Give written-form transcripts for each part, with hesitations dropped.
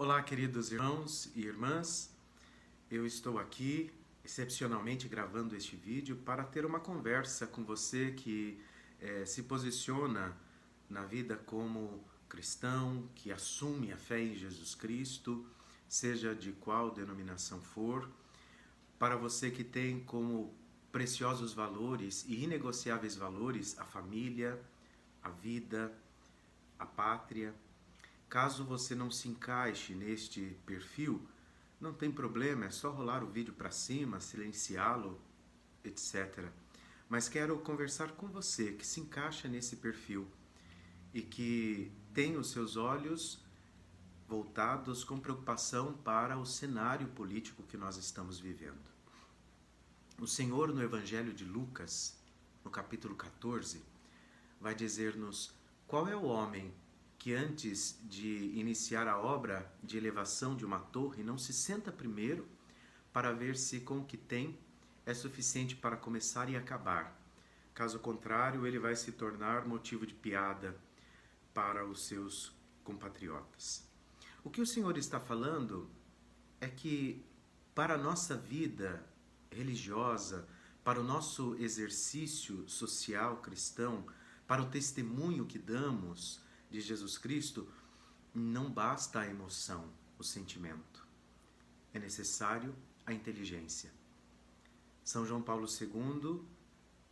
Olá, queridos irmãos e irmãs. Eu estou aqui excepcionalmente gravando este vídeo para ter uma conversa com você que se posiciona na vida como cristão, que assume a fé em Jesus Cristo, seja de qual denominação for. Para você que tem como preciosos valores e inegociáveis valores a família, a vida, a pátria. Caso você não se encaixe neste perfil, não tem problema, é só rolar o vídeo para cima, silenciá-lo, etc. Mas quero conversar com você que se encaixa nesse perfil e que tem os seus olhos voltados com preocupação para o cenário político que nós estamos vivendo. O Senhor, no Evangelho de Lucas, no capítulo 14, vai dizer-nos qual é o homem que antes de iniciar a obra de elevação de uma torre não se senta primeiro para ver se com o que tem é suficiente para começar e acabar. Caso contrário, ele vai se tornar motivo de piada para os seus compatriotas. O que o Senhor está falando é que para a nossa vida religiosa, para o nosso exercício social cristão, para o testemunho que damos de Jesus Cristo, não basta a emoção, o sentimento. É necessário a inteligência. São João Paulo II,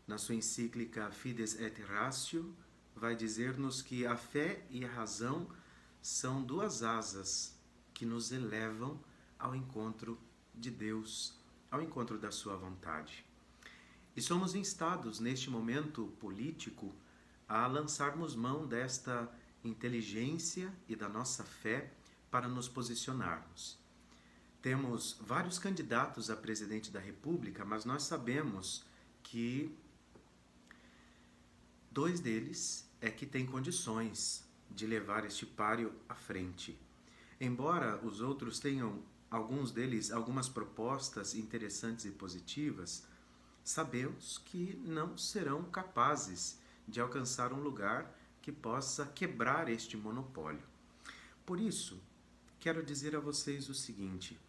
na sua encíclica Fides et Ratio, vai dizer-nos que a fé e a razão são duas asas que nos elevam ao encontro de Deus, ao encontro da sua vontade. E somos instados, neste momento político, a lançarmos mão desta inteligência e da nossa fé para nos posicionarmos. Temos vários candidatos a presidente da República, mas nós sabemos que dois deles é que têm condições de levar este páreo à frente. Embora os outros tenham, alguns deles, algumas propostas interessantes e positivas, sabemos que não serão capazes de alcançar um lugar que possa quebrar este monopólio. Por isso, quero dizer a vocês o seguinte: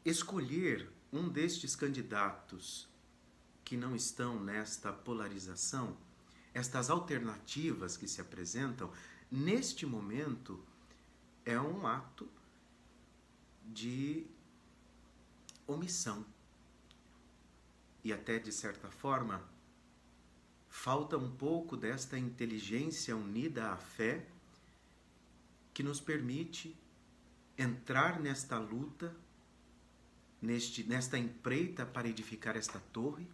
escolher um destes candidatos que não estão nesta polarização, estas alternativas que se apresentam, neste momento, é um ato de omissão. E até, de certa forma, falta um pouco desta inteligência unida à fé que nos permite entrar nesta luta, nesta empreita para edificar esta torre,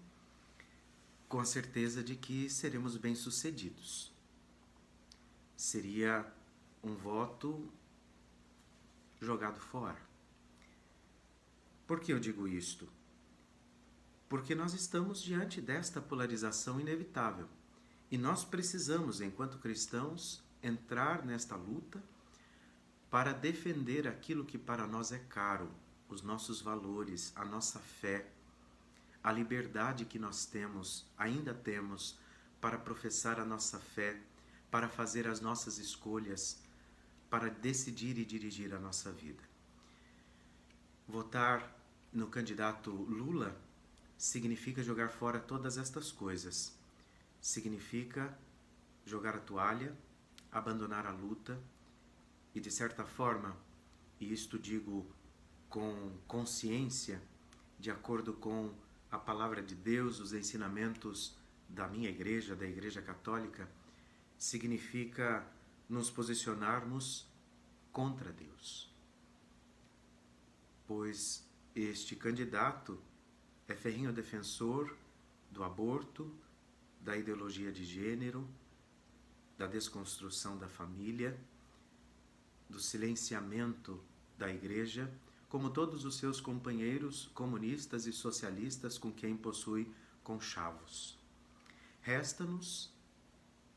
com a certeza de que seremos bem-sucedidos. Seria um voto jogado fora. Por que eu digo isto? Porque nós estamos diante desta polarização inevitável. E nós precisamos, enquanto cristãos, entrar nesta luta para defender aquilo que para nós é caro, os nossos valores, a nossa fé, a liberdade que nós temos, ainda temos, para professar a nossa fé, para fazer as nossas escolhas, para decidir e dirigir a nossa vida. Votar no candidato Lula significa jogar fora todas estas coisas. Significa jogar a toalha, abandonar a luta e, de certa forma, e isto digo com consciência, de acordo com a palavra de Deus, os ensinamentos da minha igreja, da Igreja Católica, significa nos posicionarmos contra Deus. Pois este candidato é ferrenho defensor do aborto, da ideologia de gênero, da desconstrução da família, do silenciamento da igreja, como todos os seus companheiros comunistas e socialistas com quem possui conchavos. Resta-nos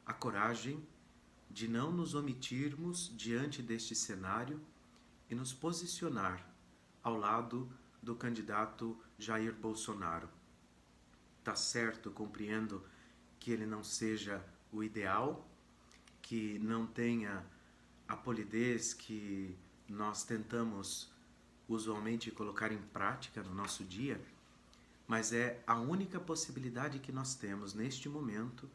a coragem de não nos omitirmos diante deste cenário e nos posicionar ao lado do candidato Jair Bolsonaro. Tá certo, compreendo que ele não seja o ideal, que não tenha a polidez que nós tentamos usualmente colocar em prática no nosso dia, mas é a única possibilidade que nós temos neste momento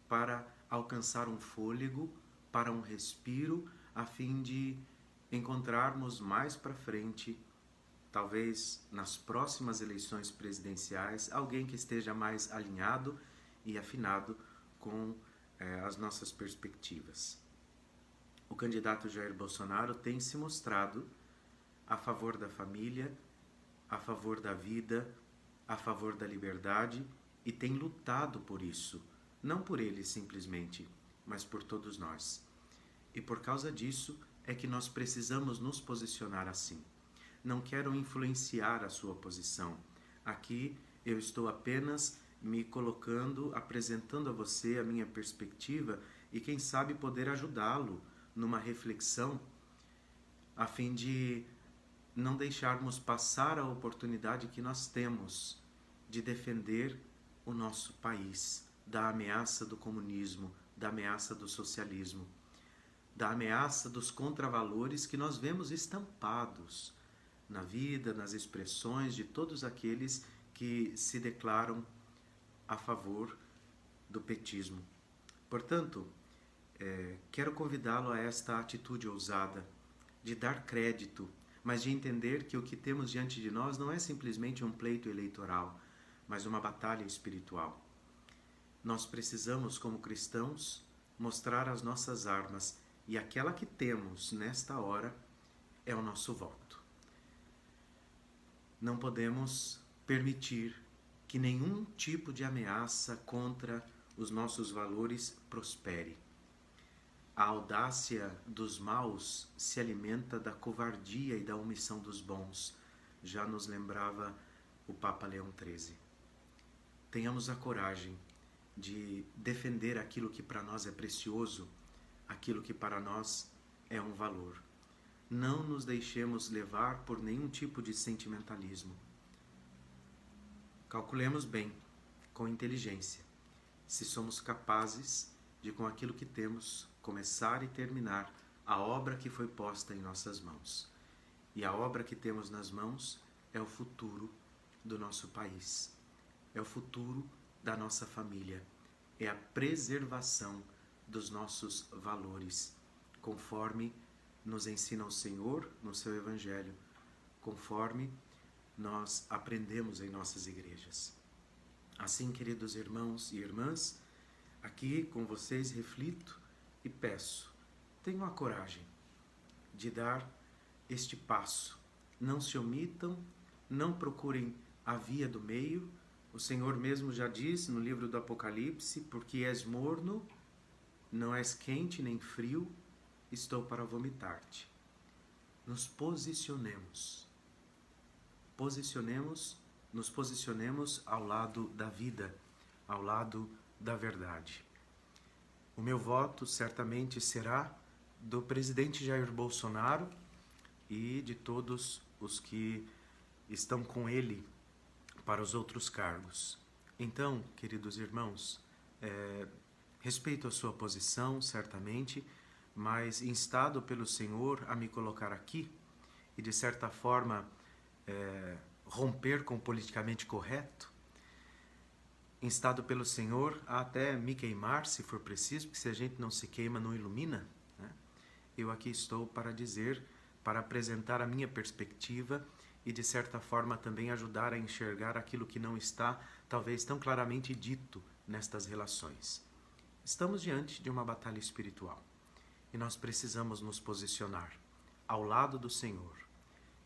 para alcançar um fôlego, para um respiro, a fim de encontrarmos mais para frente, talvez nas próximas eleições presidenciais, alguém que esteja mais alinhado e afinado com as nossas perspectivas. O candidato Jair Bolsonaro tem se mostrado a favor da família, a favor da vida, a favor da liberdade e tem lutado por isso, não por ele simplesmente, mas por todos nós. E por causa disso é que nós precisamos nos posicionar assim. Não quero influenciar a sua posição. Aqui eu estou apenas me colocando, apresentando a você a minha perspectiva e quem sabe poder ajudá-lo numa reflexão a fim de não deixarmos passar a oportunidade que nós temos de defender o nosso país da ameaça do comunismo, da ameaça do socialismo, da ameaça dos contravalores que nós vemos estampados na vida, nas expressões de todos aqueles que se declaram a favor do petismo. Portanto, quero convidá-lo a esta atitude ousada, de dar crédito, mas de entender que o que temos diante de nós não é simplesmente um pleito eleitoral, mas uma batalha espiritual. Nós precisamos, como cristãos, mostrar as nossas armas, e aquela que temos nesta hora é o nosso voto. Não podemos permitir que nenhum tipo de ameaça contra os nossos valores prospere. A audácia dos maus se alimenta da covardia e da omissão dos bons, já nos lembrava o Papa Leão XIII. Tenhamos a coragem de defender aquilo que para nós é precioso, aquilo que para nós é um valor. Não nos deixemos levar por nenhum tipo de sentimentalismo. Calculemos bem, com inteligência, se somos capazes de, com aquilo que temos, começar e terminar a obra que foi posta em nossas mãos. E a obra que temos nas mãos é o futuro do nosso país, é o futuro da nossa família, é a preservação dos nossos valores, conforme nos ensina o Senhor no seu Evangelho, conforme nós aprendemos em nossas igrejas. Assim, queridos irmãos e irmãs, aqui com vocês reflito e peço, tenham a coragem de dar este passo. Não se omitam, não procurem a via do meio. O Senhor mesmo já diz no livro do Apocalipse, porque és morno, não és quente nem frio, estou para vomitar-te. Nos posicionemos. Nos posicionemos ao lado da vida, ao lado da verdade. O meu voto certamente será do presidente Jair Bolsonaro e de todos os que estão com ele para os outros cargos. Então, queridos irmãos, respeito a sua posição, certamente, mas instado pelo Senhor a me colocar aqui e, de certa forma, romper com o politicamente correto, instado pelo Senhor a até me queimar, se for preciso, porque se a gente não se queima, não ilumina, né? Eu aqui estou para dizer, para apresentar a minha perspectiva e, de certa forma, também ajudar a enxergar aquilo que não está, talvez, tão claramente dito nestas relações. Estamos diante de uma batalha espiritual e nós precisamos nos posicionar ao lado do Senhor.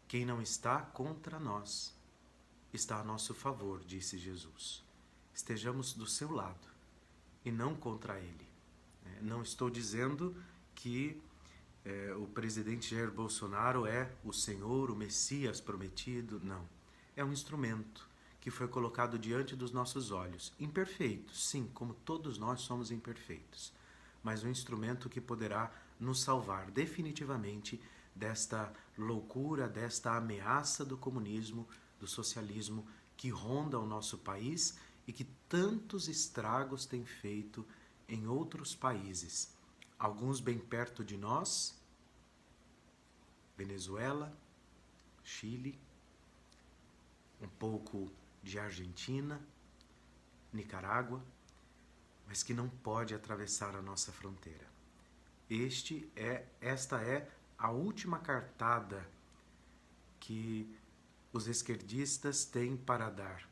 Quem não está contra nós está a nosso favor, disse Jesus. Estejamos do seu lado e não contra ele. Não estou dizendo que o presidente Jair Bolsonaro é o Senhor, o Messias prometido, não. É um instrumento que foi colocado diante dos nossos olhos. Imperfeito, sim, como todos nós somos imperfeitos, mas um instrumento que poderá nos salvar definitivamente desta loucura, desta ameaça do comunismo, do socialismo que ronda o nosso país e que tantos estragos tem feito em outros países. Alguns bem perto de nós, Venezuela, Chile, um pouco de Argentina, Nicarágua, mas que não pode atravessar a nossa fronteira. Esta é a última cartada que os esquerdistas têm para dar,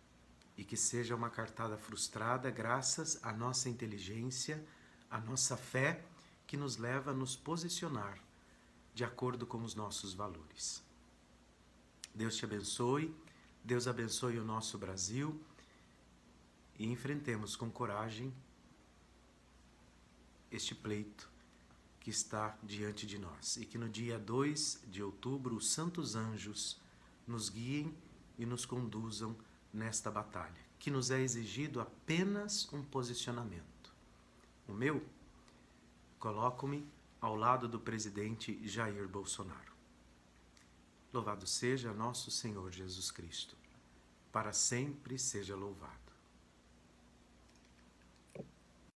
e que seja uma cartada frustrada graças à nossa inteligência, à nossa fé, que nos leva a nos posicionar de acordo com os nossos valores. Deus te abençoe, Deus abençoe o nosso Brasil, e enfrentemos com coragem este pleito que está diante de nós. E que no dia 2 de outubro os santos anjos nos guiem e nos conduzam nesta batalha, que nos é exigido apenas um posicionamento. O meu, coloco-me ao lado do presidente Jair Bolsonaro. Louvado seja nosso Senhor Jesus Cristo. Para sempre seja louvado.